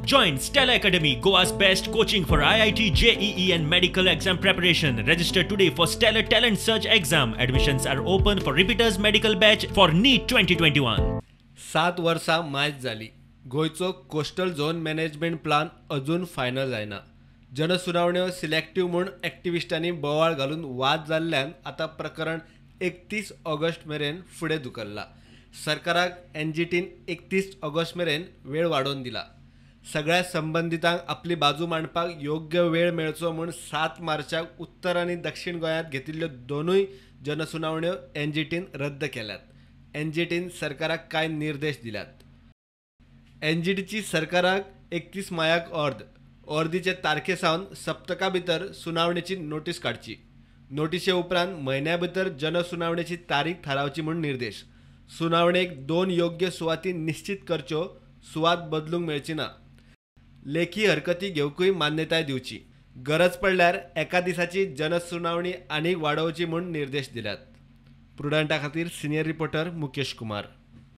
Join Stella Academy, Goa's best coaching for IIT, JEE and medical exam preparation. Register today for Stellar Talent Search exam. Admissions are open for repeaters medical batch for NEET 2021. 7 वर्सां मायज जाली. गोयचो coastal zone management plan अजून final जायना. जनसुनावण्यो selective म्हूण एक्टिविस्टांनी बोवाळ घालून वाद जाल्ल्यान आतां प्रकरण 31 ऑगस्ट मेरेन फुडें धुकल्ला. सरकाराक एनजीटीन 31 ऑगस्ट मेरेन वेळ वाडोवन दिला. सगळ्या संबंधितांक आपली बाजू मांडपाक योग्य वेळ मेळचो म्हूण 7 मार्चाक उत्तर आनी दक्षिण गोंयांत घेतिल्ल्यो दोनूय जनसुनावण्यो एनजीटीन रद्द केल्यात. एनजीटीन सरकाराक कांय निर्देश दिल्यात. एनजीटीची सरकाराक 31 मायाक अर्दीचे तारखे सावन सप्तका भितर सुनावणेची नोटीस काडची. नोटीसे उपरांत म्हयन्या भितर जनसुनावणेची तारीख थारावची म्हूण निर्देश. सुनावणेक 2 योग्य सुवाती निश्चित करच्यो, सुवात बदलूंक मेळची ना. लेखी हरकती घेवकूय मान्यताय दिवची. गरज पडल्यार एका दिसाची जनसुनावणी आनीक वाडोवची म्हूण निर्देश दिल्यात. प्रुडंटा खातीर सिनियर रिपोर्टर मुकेश कुमार.